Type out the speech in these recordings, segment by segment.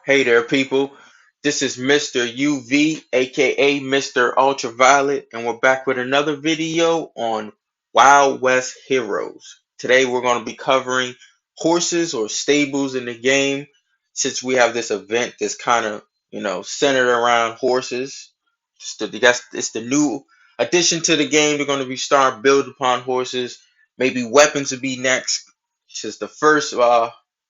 Hey there, people. This is Mr. UV, aka Mr. Ultraviolet, and we're back with another video on Wild West Heroes. Today, we're going to be covering horses or stables in the game, since we have this event that's kind of, centered around horses. It's the new addition to the game. They're going to be starting build upon horses. Maybe weapons would be next. Since the first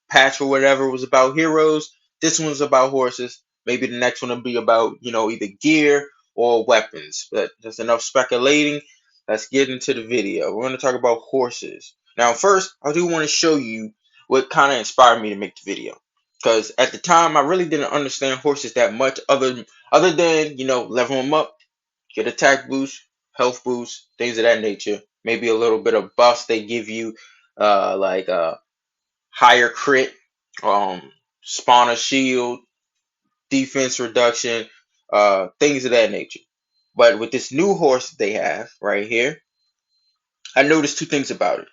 patch or whatever was about heroes, this one's about horses. Maybe the next one will be about, either gear or weapons. But that's enough speculating. Let's get into the video. We're going to talk about horses. Now, first, I do want to show you what kind of inspired me to make the video. Because at the time, I really didn't understand horses that much, other than, level them up, get attack boost, health boost, things of that nature. Maybe a little bit of buffs they give you, like higher crit, um, spawner shield, defense reduction, things of that nature. But with this new horse they have right here, I noticed two things about it.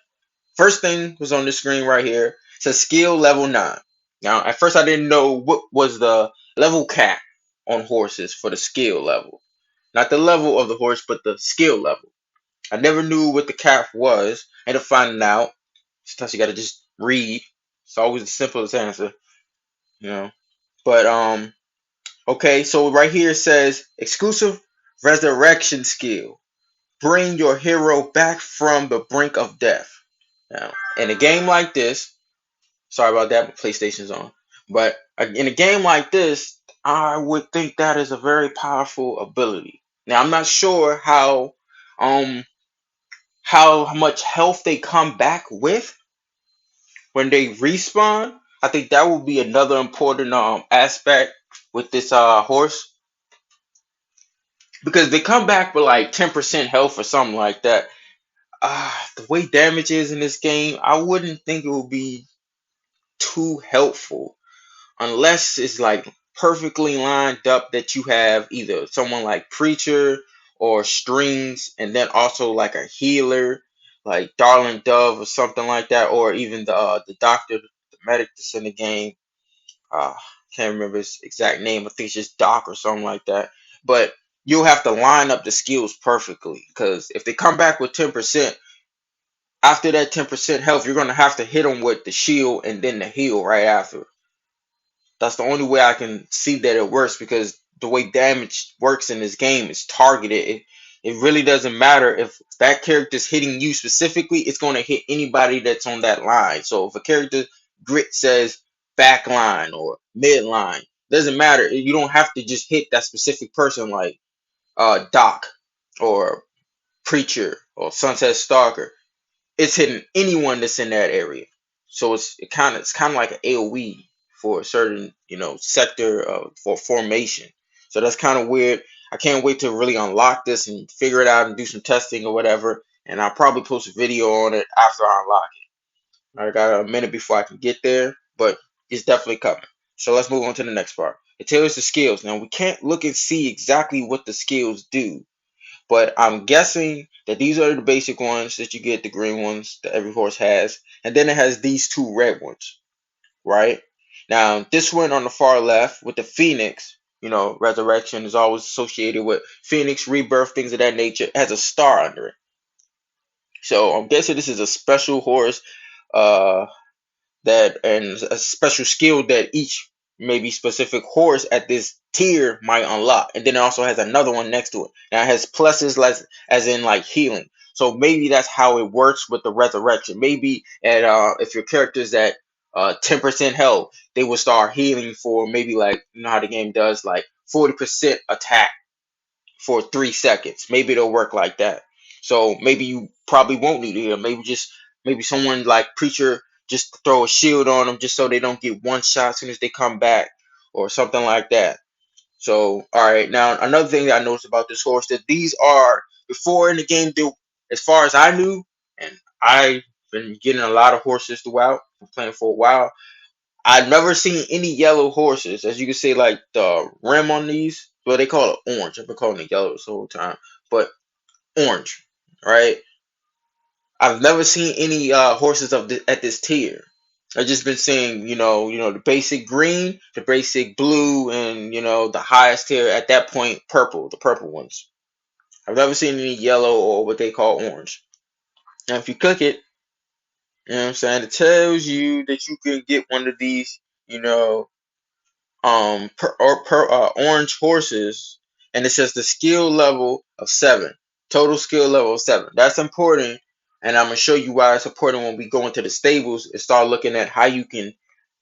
First thing was on the screen right here. It says skill level 9. Now, at first I didn't know what was the level cap on horses for the skill level. Not the level of the horse, but the skill level. I never knew what the cap was. I had to find out. Sometimes you gotta just read. It's always the simplest answer, you know. But okay, so right here it says exclusive resurrection skill. Bring your hero back from the brink of death. Now, in a game like this, sorry about that, my PlayStation's on. But in a game like this, I would think that is a very powerful ability. Now, I'm not sure um how much health they come back with when they respawn. I think that will be another important aspect with this horse, because they come back with like 10% health or something like that. The way damage is in this game, I wouldn't think it would be too helpful unless it's like perfectly lined up that you have either someone like Preacher or Strings, and then also like a healer like Darling Dove or something like that, or even the doctor, the medic that's in the game. uh can't remember his exact name. I think it's just Doc or something like that. But you'll have to line up the skills perfectly, because if they come back with 10%, after that 10% health, you're gonna have to hit them with the shield and then the heal right after. That's the only way I can see that it works, because the way damage works in this game is targeted. It really doesn't matter if that character's hitting you specifically, it's going to hit anybody that's on that line. So if a character grit says back line or mid line, doesn't matter. You don't have to just hit that specific person like Doc or Preacher or Sunset Stalker. It's hitting anyone that's in that area. So it's kind of like an AOE for a certain sector for formation. So that's kind of weird. I can't wait to really unlock this and figure it out and do some testing or whatever. And I'll probably post a video on it after I unlock it. I got a minute before I can get there, but it's definitely coming. So let's move on to the next part. It tells the skills. Now we can't look and see exactly what the skills do, but I'm guessing that these are the basic ones that you get, the green ones that every horse has. And then it has these two red ones, right? Now, this one on the far left with the Phoenix, resurrection is always associated with Phoenix, rebirth, things of that nature. It has a star under it. So I'm guessing this is a special horse, uh, that and a special skill that each maybe specific horse at this tier might unlock. And then it also has another one next to it. Now it has pluses as in like healing. So maybe that's how it works with the resurrection. Maybe at if your character's at 10% health, they will start healing for maybe, like, how the game does, like 40% attack for 3 seconds. Maybe it'll work like that. So maybe you probably won't need to heal. Maybe someone like Preacher, just throw a shield on them just so they don't get one shot as soon as they come back, or something like that. So, all right. Now, another thing that I noticed about this horse, that these are before in the game, as far as I knew, and I've been getting a lot of horses throughout, playing for a while. I've never seen any yellow horses. As you can see, like the rim on these, well, they call it orange. I've been calling it yellow this whole time, but orange, right? I've never seen any horses at this tier. I've just been seeing, the basic green, the basic blue, and the highest tier at that point, purple, the purple ones. I've never seen any yellow or what they call orange. Now, if you click it, you know what I'm saying, it tells you that you can get one of these, orange horses, and it says the skill level of 7, total skill level of 7. That's important, and I'm gonna show you why it's important when we go into the stables and start looking at how you can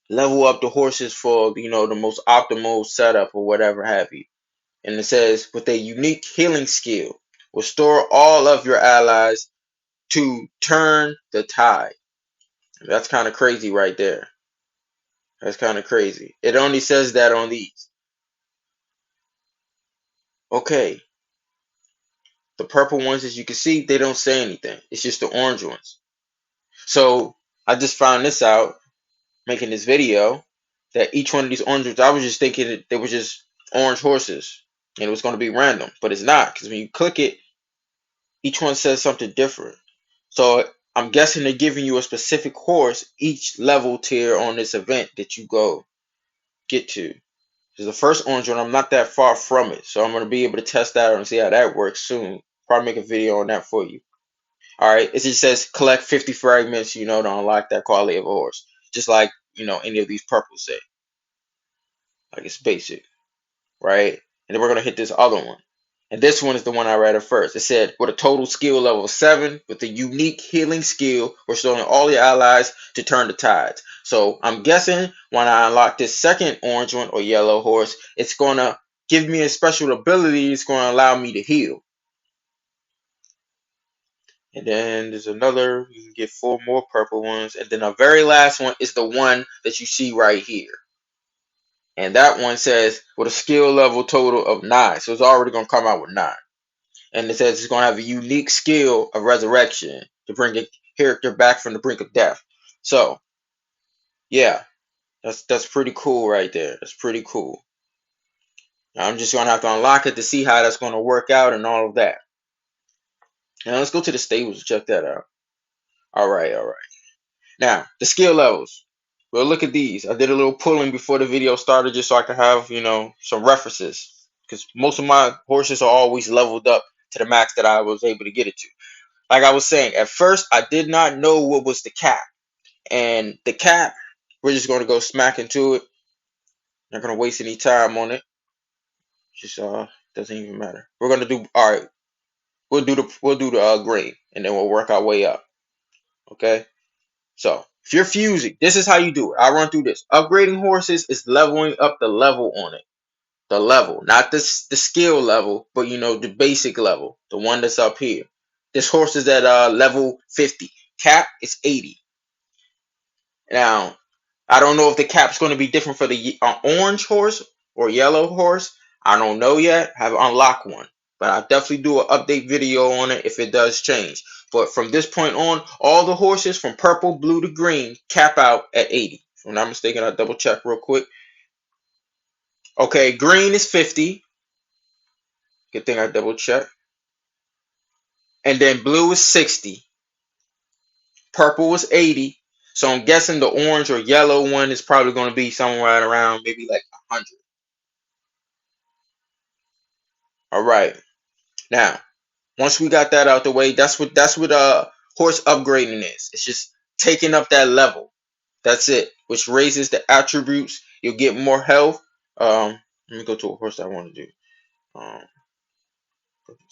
level up the horses for the most optimal setup or whatever have you. And it says with a unique healing skill, restore all of your allies to turn the tide. That's kind of crazy right there. That's kind of crazy. It only says that on these. Okay, the purple ones, as you can see, they don't say anything. It's just the orange ones. So I just found this out making this video, that each one of these orange ones, I was just thinking that they were just orange horses and it was going to be random, but it's not, because when you click it, each one says something different. So I'm guessing they're giving you a specific horse each level tier on this event that you go get to. Because the first orange one, I'm not that far from it, so I'm going to be able to test that out and see how that works soon. Probably make a video on that for you. Alright, it just says collect 50 fragments, to unlock that quality of a horse. Just like, any of these purples say. Like, it's basic, right? And then we're going to hit this other one. And this one is the one I read at first. It said, with a total skill level of 7, with a unique healing skill, restoring all your allies to turn the tides. So I'm guessing when I unlock this second orange one or yellow horse, it's going to give me a special ability. It's going to allow me to heal. And then there's another, you can get 4 more purple ones. And then the very last one is the one that you see right here. And that one says with a skill level total of 9. So it's already going to come out with 9. And it says it's going to have a unique skill of resurrection to bring a character back from the brink of death. So, yeah, that's pretty cool right there. That's pretty cool. Now, I'm just going to have to unlock it to see how that's going to work out and all of that. Now, let's go to the stables to check that out. All right. Now, the skill levels. Well, look at these. I did a little pulling before the video started just so I could have, some references. Because most of my horses are always leveled up to the max that I was able to get it to. Like I was saying, at first, I did not know what was the cap. And the cap, we're just going to go smack into it. Not going to waste any time on it. Just doesn't even matter. We're going to do, all right, we'll do the green. And then we'll work our way up. Okay? So, if you're fusing, this is how you do it. I'll run through this. Upgrading horses is leveling up the level on it. The level, not the skill level, but the basic level, the one that's up here. This horse is at level 50. Cap is 80. Now, I don't know if the cap's going to be different for the orange horse or yellow horse. I don't know yet. I haven't unlocked one, but I'll definitely do an update video on it if it does change. But from this point on, all the horses from purple, blue to green cap out at 80. If I'm not mistaken, I'll double check real quick. Okay, green is 50. Good thing I double check. And then blue is 60. Purple is 80. So I'm guessing the orange or yellow one is probably going to be somewhere right around maybe like 100. All right. Now, once we got that out the way, that's what horse upgrading is. It's just taking up that level. That's it. Which raises the attributes. You'll get more health. Let me go to a horse I want to do.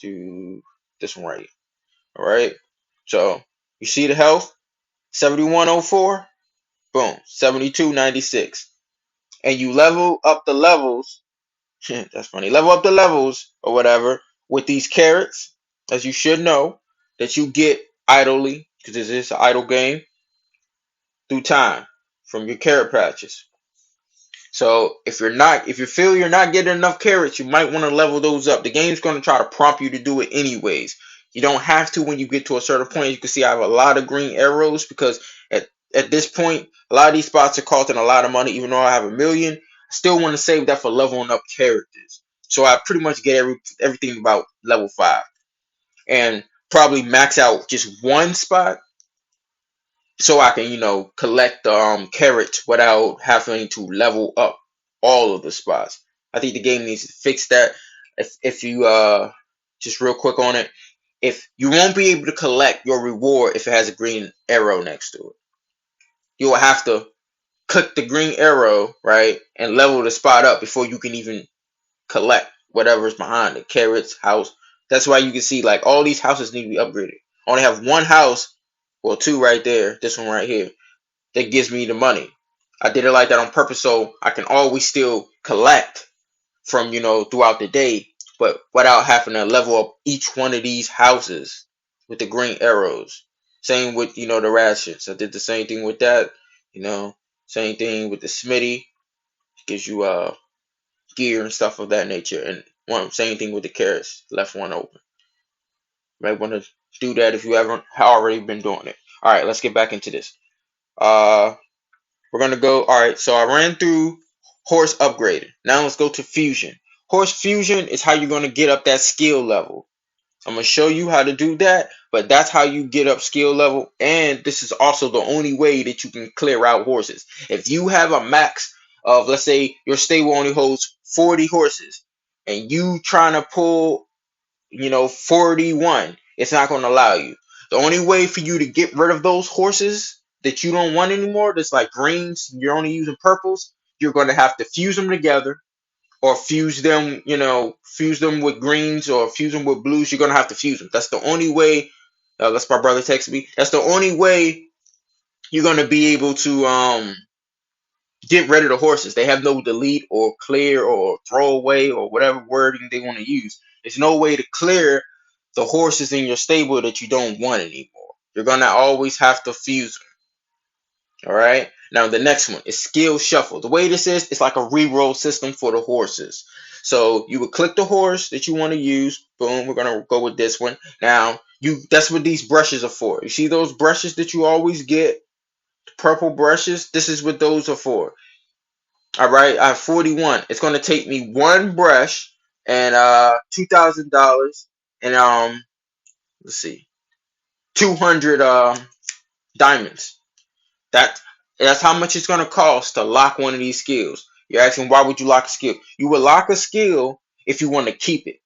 Do this one right here. All right. So you see the health, 7104. Boom, 7296. And you level up the levels. That's funny. Level up the levels or whatever with these carrots, as you should know, that you get idly, because this is an idle game, through time from your carrot patches. So if you feel you're not getting enough carrots, you might want to level those up. The game's going to try to prompt you to do it anyways. You don't have to when you get to a certain point. You can see I have a lot of green arrows because at this point, a lot of these spots are costing a lot of money. Even though I have 1,000,000, I still want to save that for leveling up characters. So I pretty much get everything about level 5. And probably max out just one spot so I can, collect the carrots without having to level up all of the spots. I think the game needs to fix that. If you just real quick on it, if you won't be able to collect your reward if it has a green arrow next to it, you will have to click the green arrow, right, and level the spot up before you can even collect whatever's behind it. Carrots, house. That's why you can see like all these houses need to be upgraded. I only have one house, well, two right there. This one right here that gives me the money. I did it like that on purpose so I can always still collect from, throughout the day, but without having to level up each one of these houses with the green arrows. Same with, the rations. I did the same thing with that, you know. Same thing with the smitty. Gives you gear and stuff of that nature. And same thing with the carrots. Left one open. You might want to do that if you haven't already been doing it. Alright, let's get back into this. We're gonna go. All right, so I ran through horse upgraded. Now let's go to fusion. Horse fusion is how you're gonna get up that skill level. I'm gonna show you how to do that, but that's how you get up skill level, and this is also the only way that you can clear out horses. If you have a max of, let's say your stable only holds 40 horses, and you trying to pull 41, it's not going to allow you. The only way for you to get rid of those horses that you don't want anymore, that's like greens, you're only using purples, you're going to have to fuse them together, or fuse them with greens, or fuse them with blues. You're going to have to fuse them. That's the only way. That's my brother texted me. That's the only way you're going to be able to get rid of the horses. They have no delete or clear or throw away or whatever wording they want to use. There's no way to clear the horses in your stable that you don't want anymore. You're gonna always have to fuse them. All right. Now the next one is skill shuffle. The way this is, it's like a reroll system for the horses. So you would click the horse that you want to use. Boom. We're gonna go with this one. Now that's what these brushes are for. You see those brushes that you always get, purple brushes. This is what those are for. All right, I have 41. It's gonna take me one brush and $2,000 and let's see, 200 diamonds. That that's how much it's gonna cost to lock one of these skills. You're asking why would you lock a skill? You would lock a skill if you want to keep it,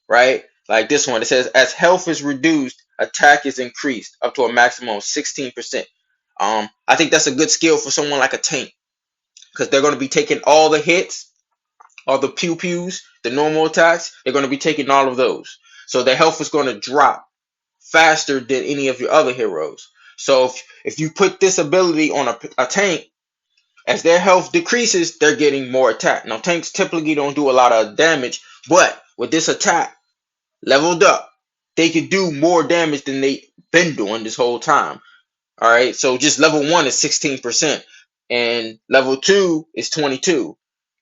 right? Like this one, it says as health is reduced, attack is increased up to a maximum of 16%. I think that's a good skill for someone like a tank because they're gonna be taking all the hits, all the pew pews, the normal attacks, they're going to be taking all of those. So their health is going to drop faster than any of your other heroes. So if you put this ability on a tank, as their health decreases, they're getting more attack. Now tanks typically don't do a lot of damage, but with this attack leveled up, they can do more damage than they've been doing this whole time. All right, so just level 1 is 16%, and level 2 is 22.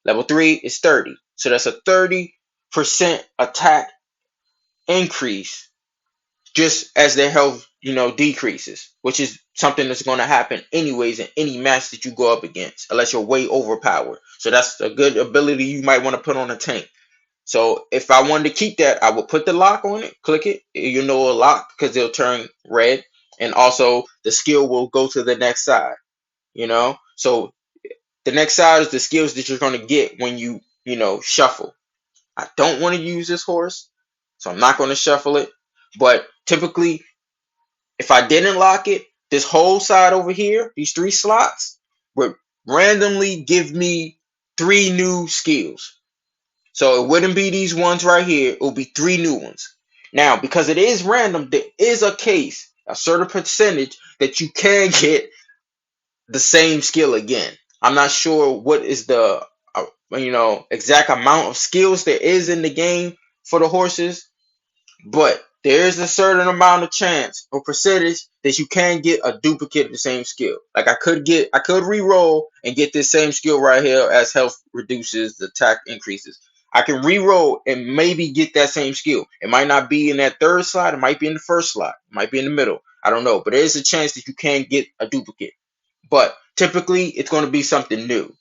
Level 3 is 30. So that's a 30% attack increase just as their health, decreases, which is something that's going to happen anyways in any match that you go up against, unless you're way overpowered. So that's a good ability you might want to put on a tank. So if I wanted to keep that, I would put the lock on it, click it, a lock because it'll turn red, and also the skill will go to the next side, So the next side is the skills that you're going to get when you, shuffle. I don't want to use this horse, so I'm not going to shuffle it. But typically, if I didn't lock it, this whole side over here, these 3 slots, would randomly give me 3 new skills. So it wouldn't be these ones right here. It will be 3 new ones. Now, because it is random, there is a case, a certain percentage that you can get the same skill again. I'm not sure what is the exact amount of skills there is in the game for the horses, but there is a certain amount of chance or percentage that you can get a duplicate of the same skill. Like I could re-roll and get this same skill right here as health reduces, the attack increases. I can re-roll and maybe get that same skill. It might not be in that third slot. It might be in the first slot. It might be in the middle. I don't know. But there is a chance that you can get a duplicate. But typically, it's going to be something new.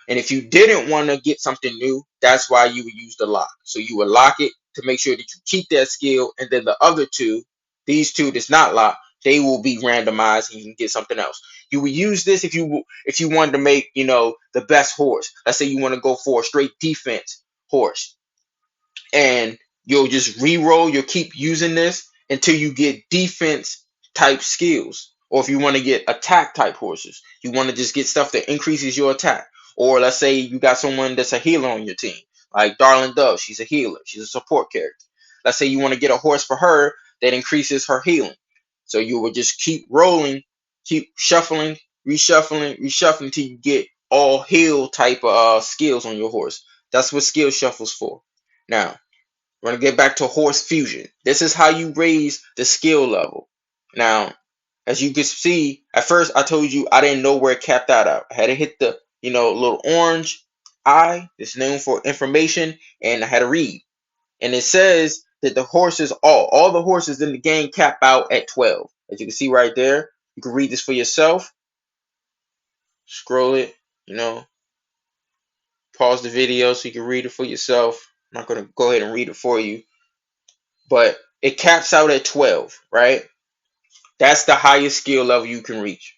And if you didn't want to get something new, that's why you would use the lock. So you would lock it to make sure that you keep that skill. And then the other two, these two that's not locked, they will be randomized and you can get something else. You would use this if you wanted to make, the best horse. Let's say you want to go for a straight defense horse, and you'll just re-roll. You'll keep using this until you get defense type skills. Or if you want to get attack type horses, you want to just get stuff that increases your attack. Or let's say you got someone that's a healer on your team, like Darling Dove. She's a healer. She's a support character. Let's say you want to get a horse for her that increases her healing. So you will just keep rolling, keep shuffling, reshuffling until you get all heal type of skills on your horse. That's what skill shuffle's for. Now, we're going to get back to horse fusion. This is how you raise the skill level. Now, as you can see, at first I told you I didn't know where it capped out at. I had to hit the, little orange eye. It's known for information, and I had to read. And it says that the horses, all the horses in the game cap out at 12. As you can see right there, you can read this for yourself. Scroll it, pause the video so you can read it for yourself. I'm not going to go ahead and read it for you, but it caps out at 12, right? That's the highest skill level you can reach.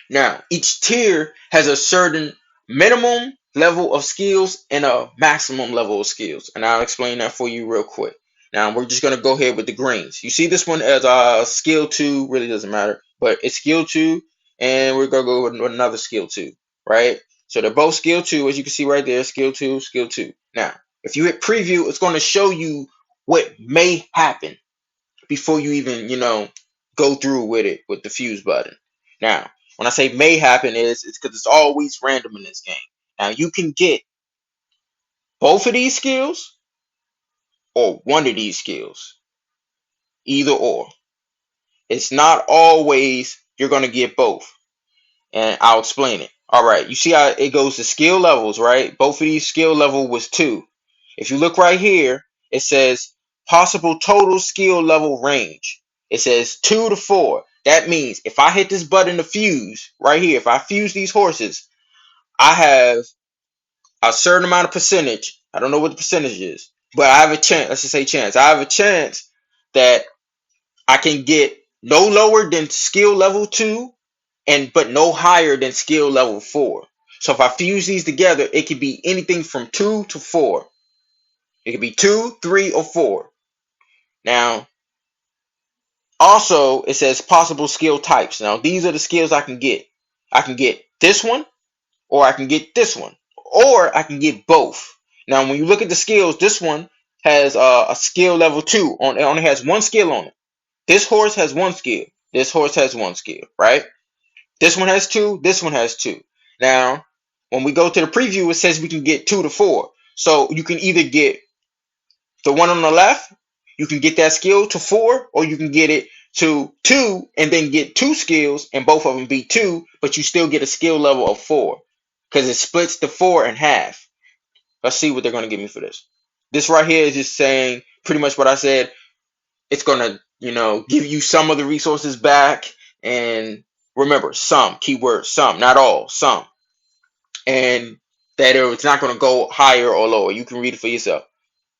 Now, each tier has a certain minimum level of skills and a maximum level of skills, and I'll explain that for you real quick. Now, we're just going to go ahead with the greens. You see this one as a skill 2, really doesn't matter, but it's skill 2, and we're going to go with another skill 2, right? So they're both skill 2, as you can see right there, skill 2, skill 2. Now, if you hit preview, it's going to show you what may happen before you even, go through with it with the fuse button. Now, when I say may happen, it's because it's always random in this game. Now, you can get both of these skills or one of these skills, either or. It's not always you're going to get both, and I'll explain it. All right, you see how it goes to skill levels, right? Both of these skill level was 2. If you look right here, it says possible total skill level range. It says 2 to 4. That means if I hit this button to fuse right here, if I fuse these horses, I have a certain amount of percentage. I don't know what the percentage is, but I have a chance. Let's just say chance. I have a chance that I can get no lower than skill level 2 but no higher than skill level 4. So if I fuse these together, it could be anything from 2 to 4. It could be 2, 3, or 4. Now, also, it says possible skill types. Now, these are the skills I can get. I can get this one, or I can get this one, or I can get both. Now, when you look at the skills, this one has a skill level 2. It only has one skill on it. This horse has one skill. This horse has one skill, right? This one has 2. This one has 2. Now, when we go to the preview, it says we can get 2 to 4. So you can either get the one on the left, you can get that skill to 4, or you can get it to 2 and then get 2 skills and both of them be 2, but you still get a skill level of 4 because it splits the 4 in half. Let's see what they're going to give me for this. This right here is just saying pretty much what I said. It's going to, give you some of the resources back. And remember, some, keyword some, not all, some. And that it's not going to go higher or lower. You can read it for yourself.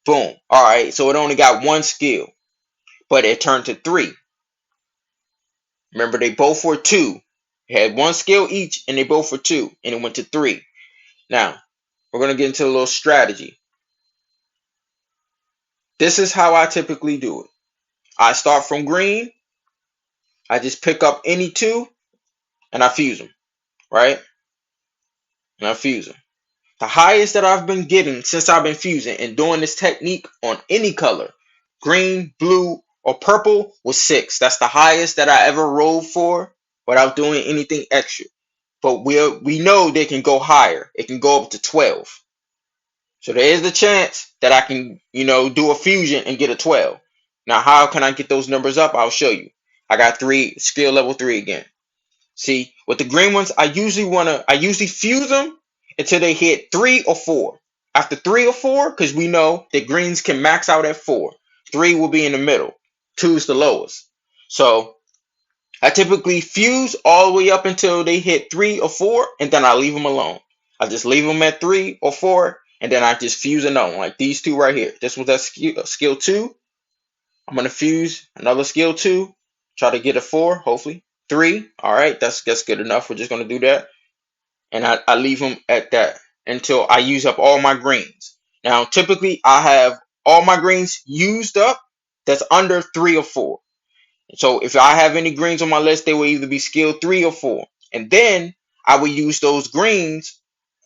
Boom. All right. So it only got one skill, but it turned to 3. Remember, they both were 2. It had one skill each, and they both were 2, and it went to 3. Now, we're going to get into a little strategy. This is how I typically do it. I start from green. I just pick up any 2, and I fuse them, right? And I fuse them. The highest that I've been getting since I've been fusing and doing this technique on any color, green, blue, or purple, was 6. That's the highest that I ever rolled for without doing anything extra. But we know they can go higher. It can go up to 12. So there is a chance that I can, do a fusion and get a 12. Now, how can I get those numbers up? I'll show you. I got 3, skill level 3 again. See, with the green ones, I usually fuse them until they hit 3 or 4. After 3 or 4, because we know that greens can max out at 4. 3 will be in the middle. 2 is the lowest. So I typically fuse all the way up until they hit 3 or 4, and then I leave them alone. I just leave them at 3 or 4, and then I just fuse another one, like these 2 right here. This was that skill 2. I'm going to fuse another skill 2, Try to get a 4, hopefully. 3, all right, that's good enough. We're just gonna do that, and I leave them at that until I use up all my greens. Now, typically, I have all my greens used up. That's under 3 or 4. So if I have any greens on my list, they will either be skill 3 or 4, and then I will use those greens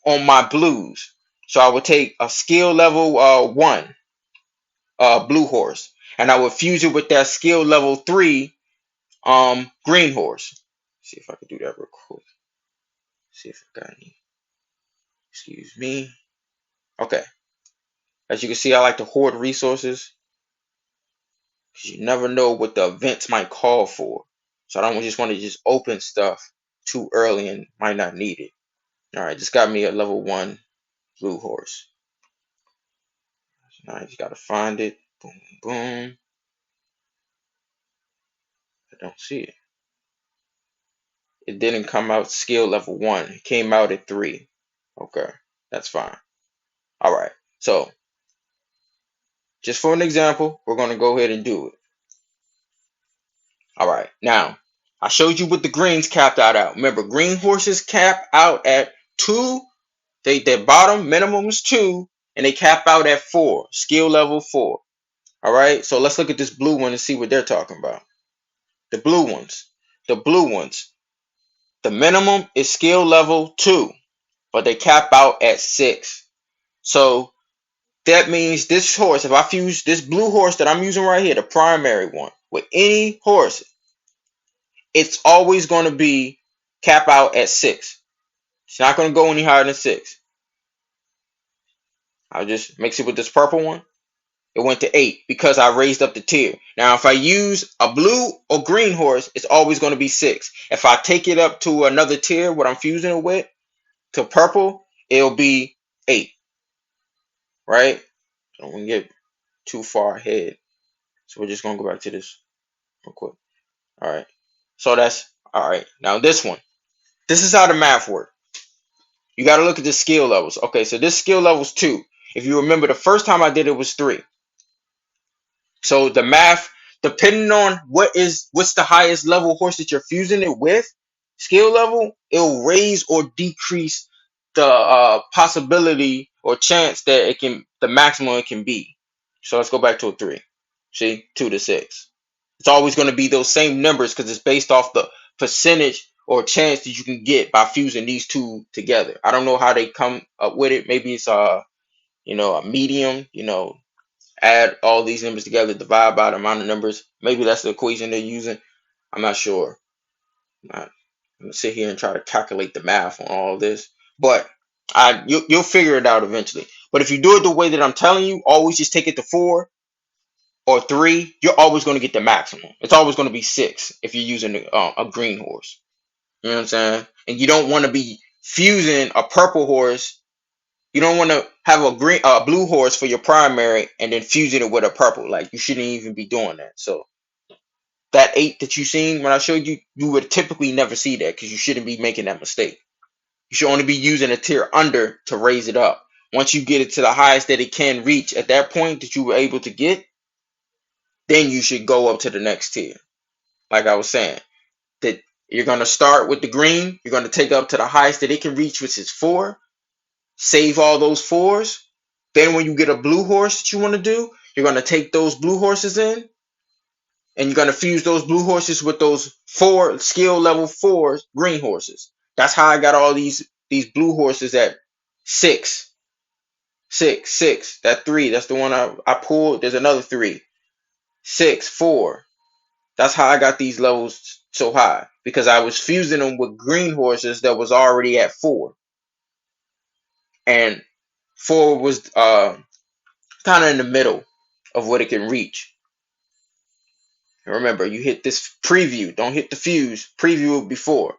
on my blues. So I would take a skill level 1 blue horse, and I would fuse it with that skill level 3 green horse. See if I can do that real quick. See if I got any. Excuse me. Okay. As you can see, I like to hoard resources because you never know what the events might call for. So I don't just want to just open stuff too early and might not need it. All right, just got me a level 1 blue horse. Now I just gotta find it. Boom, boom. I don't see it. It didn't come out skill level 1. It came out at 3. Okay, that's fine. All right, so just for an example, we're gonna go ahead and do it. All right, now I showed you what the greens capped out. Remember, green horses cap out at 2. Their bottom minimum is 2, and they cap out at 4. Skill level 4. All right, so let's look at this blue one and see what they're talking about. The blue ones. The blue ones. The minimum is skill level 2, but they cap out at 6. So that means this horse, if I fuse this blue horse that I'm using right here, the primary one, with any horse, it's always going to be cap out at 6. It's not going to go any higher than 6. I'll just mix it with this purple one. It went to 8 because I raised up the tier. Now, if I use a blue or green horse, it's always going to be 6. If I take it up to another tier, what I'm fusing it with, to purple, it'll be 8. Right? Don't want to get too far ahead. So we're just going to go back to this real quick. All right. So that's all right. Now this one. This is how the math works. You got to look at the skill levels. Okay, so this skill level is 2. If you remember, the first time I did it was 3. So the math, depending on what's the highest level horse that you're fusing it with, skill level, it'll raise or decrease the possibility or chance that the maximum it can be. So let's go back to a 3. See, 2 to 6. It's always going to be those same numbers because it's based off the percentage or chance that you can get by fusing these two together. I don't know how they come up with it. Maybe it's a medium, add all these numbers together, divide by the amount of numbers. Maybe that's the equation they're using. I'm not sure. I'm not going to sit here and try to calculate the math on all of this. But you'll figure it out eventually. But if you do it the way that I'm telling you, always just take it to 4 or 3. You're always going to get the maximum. It's always going to be 6 if you're using a green horse. You know what I'm saying? And you don't want to be fusing a purple horse. You don't want to have a blue horse for your primary and then fusing it with a purple. Like, you shouldn't even be doing that. So that 8 that you seen when I showed you, you would typically never see that because you shouldn't be making that mistake. You should only be using a tier under to raise it up. Once you get it to the highest that it can reach at that point that you were able to get, then you should go up to the next tier. Like I was saying, that you're going to start with the green. You're going to take up to the highest that it can reach, which is 4. Save all those 4s. Then when you get a blue horse that you want to do, you're going to take those blue horses in, and you're going to fuse those blue horses with those 4 skill level 4 green horses. That's how I got all these blue horses at 6. 6, 6. That 3, that's the one I pulled. There's another 3. 6, 4. That's how I got these levels so high, because I was fusing them with green horses that was already at 4. And 4 was kind of in the middle of what it can reach. And remember, you hit this preview. Don't hit the fuse. Preview it before.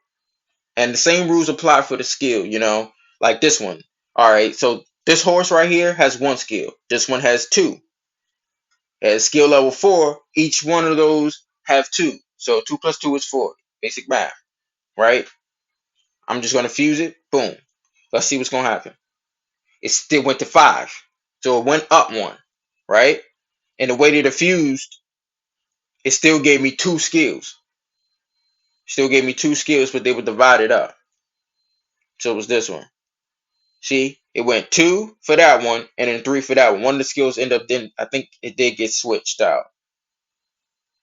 And the same rules apply for the skill, like this one. All right, so this horse right here has 1 skill. This one has 2. At skill level 4, each one of those have 2. So 2 plus 2 is 4. Basic math, right? I'm just going to fuse it. Boom. Let's see what's going to happen. It still went to 5. So it went up 1, right? And the way that it fused, it still gave me 2 skills. Still gave me two skills, but they were divided up. So it was this one. See, it went two for that one, and then three for that one. One of the skills ended up then I think it did get switched out,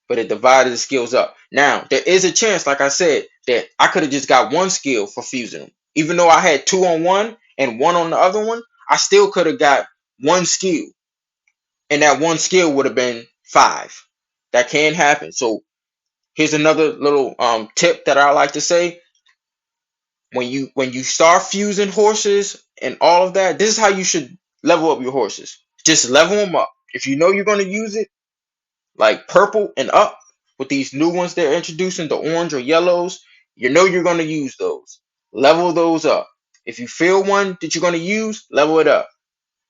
but it divided the skills up. Now there is a chance, like I said, that I could have just got one skill for fusing them. Even though I had two on one and one on the other one, I still could have got one skill, and that one skill would have been five. That can happen. So here's another little tip that I like to say. When you start fusing horses and all of that, this is how you should level up your horses. Just level them up. If you know you're going to use it, like purple and up, with these new ones they're introducing, the orange or yellows, you know you're going to use those. Level those up. If you feel one that you're going to use, level it up.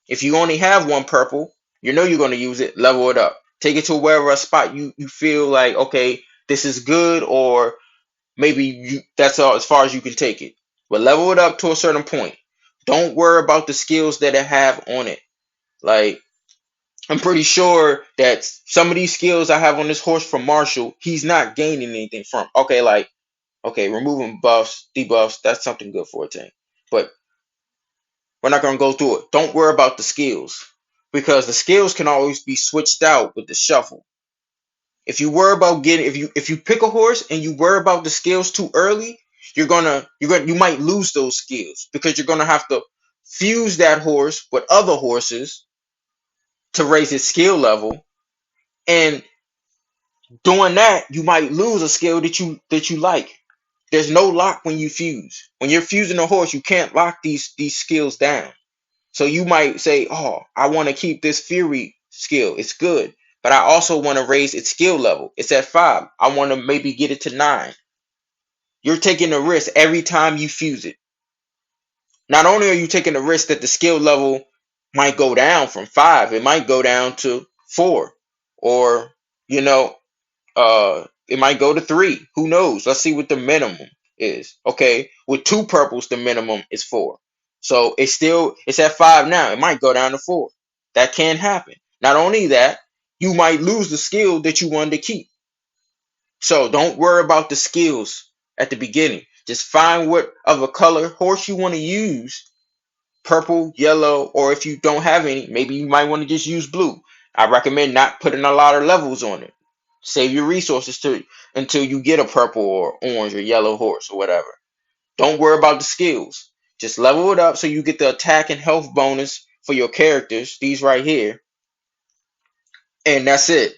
If you only have one purple, you know you're going to use it, level it up. Take it to wherever a spot you feel like, okay, this is good, or maybe that's all as far as you can take it. But level it up to a certain point. Don't worry about the skills that it have on it. Like, I'm pretty sure that some of these skills I have on this horse from Marshall, he's not gaining anything from. Okay, like, okay, removing buffs, debuffs, that's something good for a tank. But we're not gonna go through it. Don't worry about the skills, because the skills can always be switched out with the shuffle. If you worry about getting, if you pick a horse and you worry about the skills too early, you might lose those skills, because you're gonna have to fuse that horse with other horses to raise its skill level, and doing that you might lose a skill that you like. There's no lock when you fuse. When you're fusing a horse, you can't lock these skills down. So you might say, "Oh, I want to keep this Fury skill. It's good, but I also want to raise its skill level. It's at 5. I want to maybe get it to 9." You're taking a risk every time you fuse it. Not only are you taking the risk that the skill level might go down from 5, it might go down to 4, or you know, it might go to 3. Who knows? Let's see what the minimum is. Okay, with 2 purples, the minimum is 4. So it's at 5 now. It might go down to 4. That can happen. Not only that, you might lose the skill that you wanted to keep. So don't worry about the skills at the beginning. Just find what of a color horse you want to use. Purple, yellow, or if you don't have any, maybe you might want to just use blue. I recommend not putting a lot of levels on it. Save your resources until you get a purple or orange or yellow horse or whatever. Don't worry about the skills. Just level it up so you get the attack and health bonus for your characters, these right here, and that's it.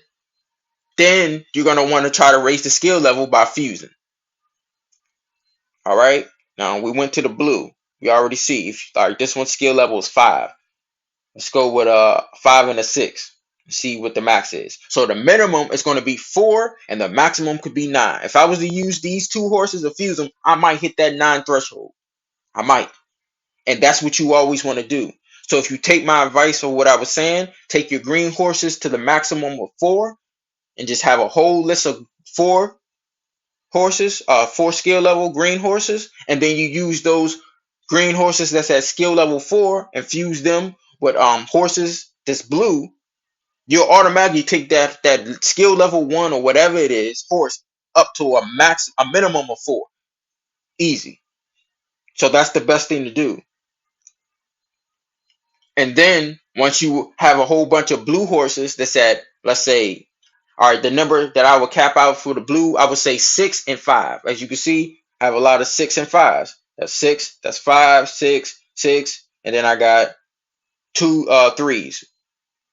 Then you're going to want to try to raise the skill level by fusing. All right. Now we went to the blue. We already see if this one's skill level is 5. Let's go with 5 and a 6. See what the max is. So the minimum is going to be 4, and the maximum could be 9. If I was to use these two horses and fuse them, I might hit that 9 threshold. I might. And that's what you always want to do. So if you take my advice for what I was saying, take your green horses to the maximum of 4, and just have a whole list of 4 horses, 4 skill level green horses, and then you use those green horses that's at skill level 4 and fuse them with horses that's blue. You'll automatically take that skill level 1 or whatever it is horse up to a minimum of 4. Easy. So that's the best thing to do. And then once you have a whole bunch of blue horses that's at, let's say, all right, the number that I would cap out for the blue, I would say 6 and 5. As you can see, I have a lot of 6 and 5s. That's 6, that's 5, 6, 6, and then I got 2 3s.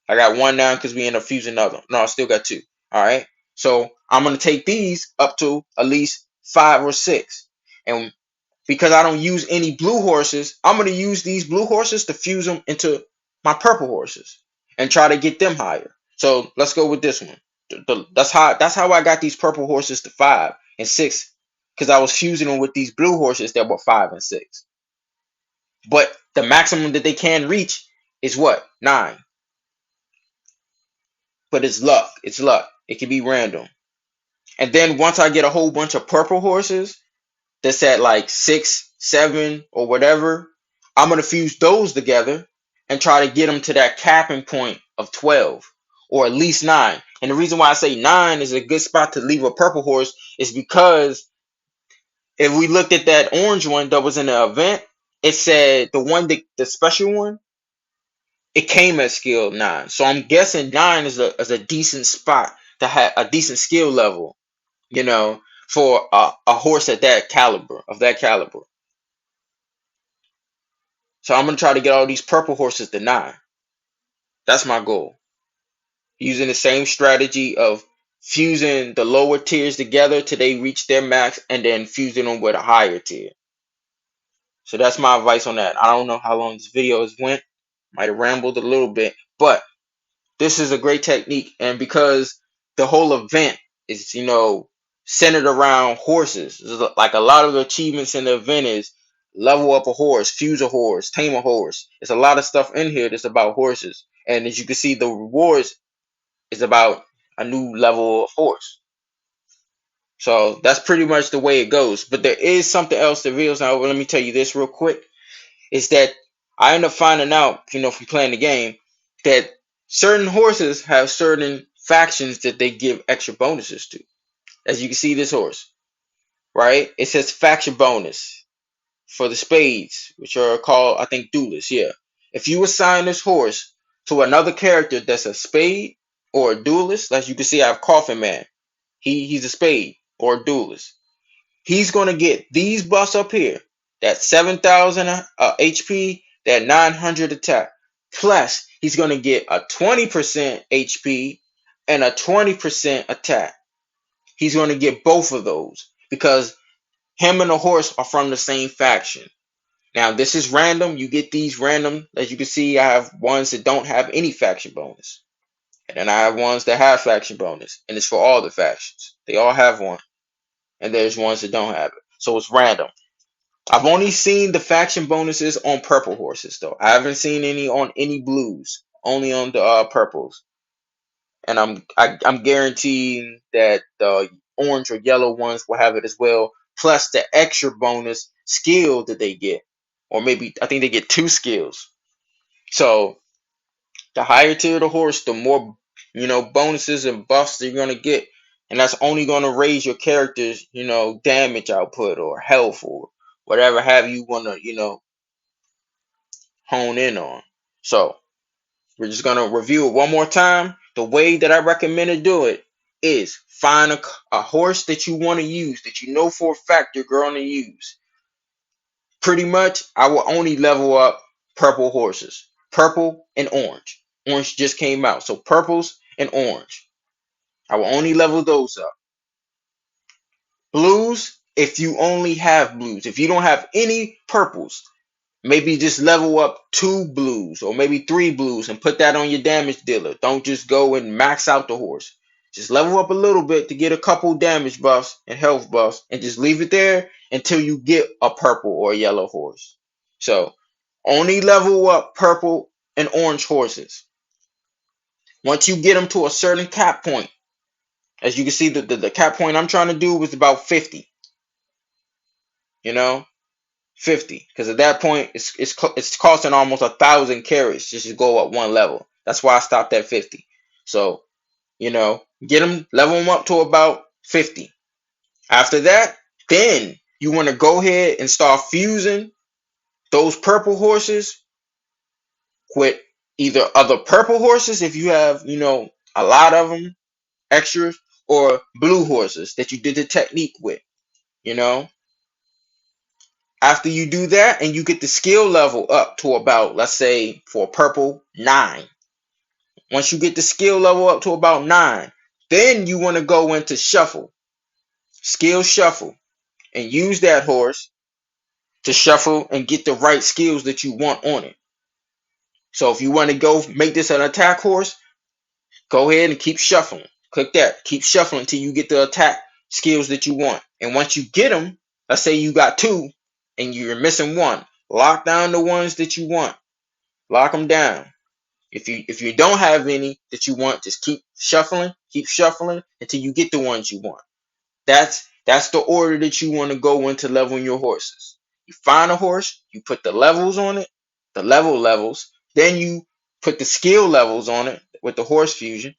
I got 1 now because we end up fusing another. No, I still got 2. All right. So I'm going to take these up to at least 5 or 6. And because I don't use any blue horses, I'm going to use these blue horses to fuse them into my purple horses and try to get them higher. So let's go with this one. That's how I got these purple horses to 5 and 6, because I was fusing them with these blue horses that were 5 and 6. But the maximum that they can reach is what? 9. But it's luck. It's luck. It can be random. And then once I get a whole bunch of purple horses that's at like 6, 7, or whatever, I'm going to fuse those together and try to get them to that capping point of 12 or at least 9. And the reason why I say 9 is a good spot to leave a purple horse is because If we looked at that orange one that was in the event, it said the special one, it came at skill 9. So I'm guessing 9 is a decent spot to have a decent skill level, you know, for a horse at that caliber. So I'm gonna try to get all these purple horses to 9. That's my goal. Using the same strategy of fusing the lower tiers together till they reach their max, and then fusing them with a higher tier. So that's my advice on that. I don't know how long this video has went. Might have rambled a little bit, but this is a great technique. And because the whole event is, centered around horses, like a lot of the achievements in the event is level up a horse, fuse a horse, tame a horse. There's a lot of stuff in here that's about horses. And as you can see, the rewards is about a new level of horse. So that's pretty much the way it goes. But there is something else that reveals now. Let me tell you this real quick. Is that I end up finding out, from playing the game, that certain horses have certain factions that they give extra bonuses to. As you can see, this horse, right? It says faction bonus for the spades, which are called, I think, duelists. Yeah. If you assign this horse to another character that's a spade or a duelist, as you can see, I have Coffin Man. He's a spade or a duelist. He's going to get these buffs up here. That 7,000 HP, that 900 attack. Plus, he's going to get a 20% HP and a 20% attack. He's going to get both of those because him and the horse are from the same faction. Now, this is random. You get these random. As you can see, I have ones that don't have any faction bonus. And then I have ones that have faction bonus. And it's for all the factions. They all have one. And there's ones that don't have it. So it's random. I've only seen the faction bonuses on purple horses, though. I haven't seen any on any blues. Only on the purples. And I'm guaranteeing that the orange or yellow ones will have it as well. Plus the extra bonus skill that they get, or maybe I think they get 2 skills. So the higher tier of the horse, the more bonuses and buffs that you're gonna get, and that's only gonna raise your character's damage output or health or whatever have you wanna hone in on. So we're just gonna review it one more time. The way that I recommend to do it is find a horse that you want to use, that you know for a fact you're going to use. Pretty much, I will only level up purple horses, purple and orange. Orange just came out, so purples and orange. I will only level those up. Blues, if you only have blues, if you don't have any purples, maybe just level up 2 blues or maybe 3 blues and put that on your damage dealer. Don't just go and max out the horse. Just level up a little bit to get a couple damage buffs and health buffs and just leave it there until you get a purple or a yellow horse. So only level up purple and orange horses. Once you get them to a certain cap point, as you can see, the cap point I'm trying to do was about 50. 50, because at that point it's costing almost 1,000 carries just to go up one level. That's why I stopped at 50. So get them, level them up to about 50. After that, then you want to go ahead and start fusing those purple horses with either other purple horses if you have a lot of them extras, or blue horses that you did the technique with. After you do that and you get the skill level up to about, let's say for purple, 9. Once you get the skill level up to about 9, then you want to go into shuffle, skill shuffle, and use that horse to shuffle and get the right skills that you want on it. So if you want to go make this an attack horse, go ahead and keep shuffling. Click that. Keep shuffling until you get the attack skills that you want. And once you get them, let's say you got 2 and you're missing 1, lock down the ones that you want. Lock them down. If you don't have any that you want, just keep shuffling until you get the ones you want. That's the order that you want to go into leveling your horses. You find a horse, you put the levels on it, the levels, then you put the skill levels on it with the horse fusion.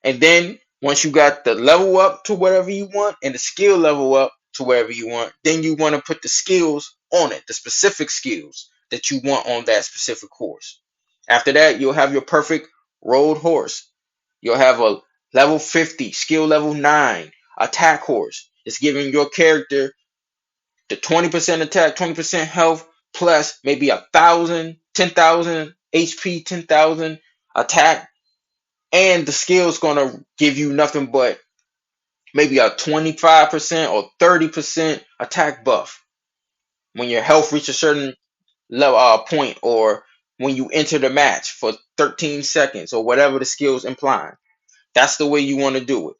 And then once you got the level up to whatever you want and the skill level up, to wherever you want. Then you want to put the skills on it, the specific skills that you want on that specific horse. After that, you'll have your perfect road horse. You'll have a level 50, skill level 9 attack horse. It's giving your character the 20% attack, 20% health, plus maybe 1,000, 10,000 HP, 10,000 attack, and the skill's gonna give you nothing but maybe a 25% or 30% attack buff when your health reaches a certain level point, or when you enter the match for 13 seconds, or whatever the skill's implying. That's the way you want to do it.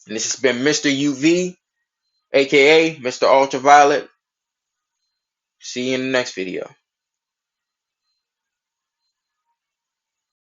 And this has been Mr. UV, aka Mr. Ultraviolet. See you in the next video.